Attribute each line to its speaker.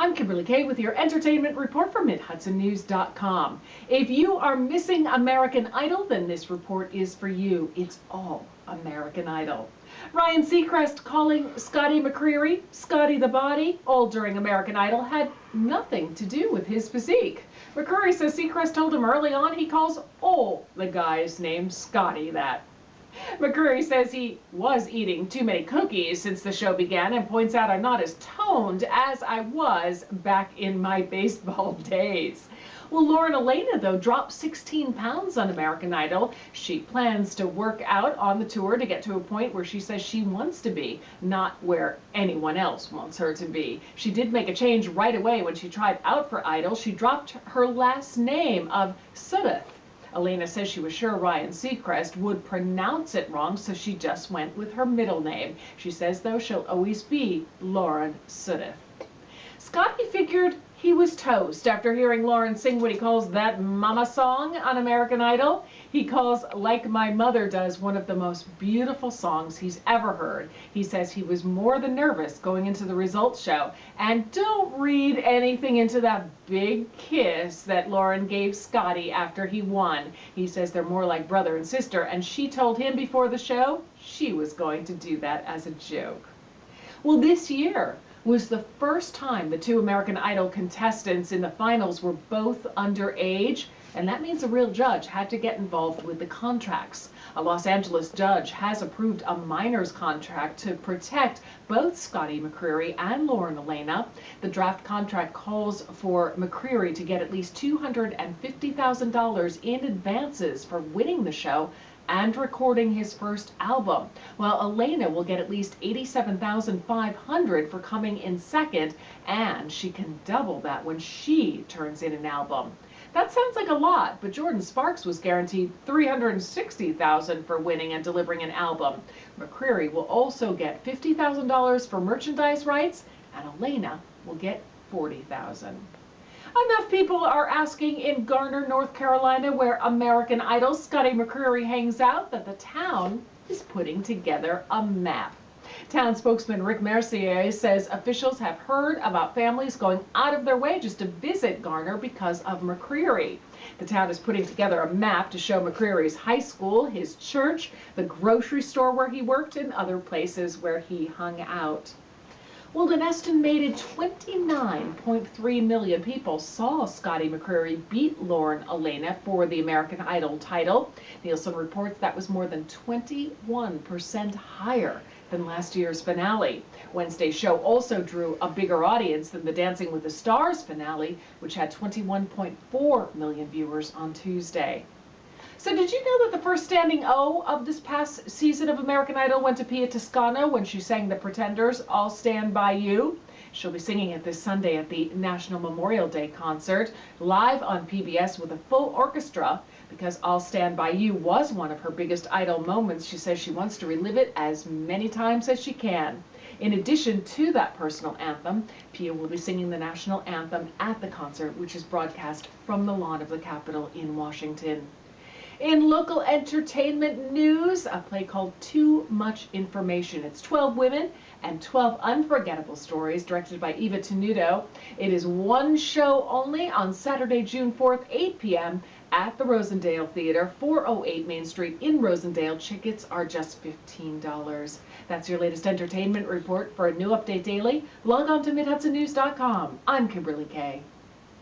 Speaker 1: I'm Kimberly Kay with your entertainment report from MidHudsonNews.com. If you are missing American Idol, then this report is for you. It's all American Idol. Ryan Seacrest calling Scotty McCreery Scotty the Body, all during American Idol, had nothing to do with his physique. McCreery says Seacrest told him early on he calls all the guys named Scotty that. McCreery says he was eating too many cookies since the show began and points out I'm not as toned as I was back in my baseball days. Well, Lauren Alaina, though, dropped 16 pounds on American Idol. She plans to work out on the tour to get to a point where she says she wants to be, not where anyone else wants her to be. She did make a change right away when she tried out for Idol. She dropped her last name of Suddath. Alaina says she was sure Ryan Seacrest would pronounce it wrong, so she just went with her middle name. She says, though, she'll always be Lauren Suddath. Scotty figured he was toast after hearing Lauren sing what he calls that mama song on American Idol. He calls Like My Mother Does one of the most beautiful songs he's ever heard. He says he was more than nervous going into the results show. And don't read anything into that big kiss that Lauren gave Scotty after he won. He says they're more like brother and sister, and she told him before the show she was going to do that as a joke. Well, this year was the first time the two American Idol contestants in the finals were both underage, and that means a real judge had to get involved with the contracts. A Los Angeles judge has approved a minors contract to protect both Scotty McCreery and Lauren Alaina. The draft contract calls for McCreery to get at least $250,000 in advances for winning the show and recording his first album, while Alaina will get at least $87,500 for coming in second, and she can double that when she turns in an album. That sounds like a lot, but Jordin Sparks was guaranteed $360,000 for winning and delivering an album. McCreery will also get $50,000 for merchandise rights, and Alaina will get $40,000. Enough people are asking in Garner, North Carolina, where American Idol Scotty McCreery hangs out, that the town is putting together a map. Town spokesman Rick Mercier says officials have heard about families going out of their way just to visit Garner because of McCreery. The town is putting together a map to show McCreery's high school, his church, the grocery store where he worked, and other places where he hung out. Well, an estimated 29.3 million people saw Scotty McCreery beat Lauren Alaina for the American Idol title. Nielsen reports that was more than 21% higher than last year's finale. Wednesday's show also drew a bigger audience than the Dancing with the Stars finale, which had 21.4 million viewers on Tuesday. So did you know that the first standing O of this past season of American Idol went to Pia Toscano when she sang The Pretenders' I'll Stand By You? She'll be singing it this Sunday at the National Memorial Day concert, live on PBS with a full orchestra. Because I'll Stand By You was one of her biggest Idol moments, she says she wants to relive it as many times as she can. In addition to that personal anthem, Pia will be singing the national anthem at the concert, which is broadcast from the lawn of the Capitol in Washington. In local entertainment news, a play called Too Much Information. It's 12 women and 12 unforgettable stories, directed by Eva Tenuto. It is one show only on Saturday, June 4th, 8 p.m. at the Rosendale Theater, 408 Main Street in Rosendale. Tickets are just $15. That's your latest entertainment report. For a new update daily, log on to MidHudsonNews.com. I'm Kimberly Kay.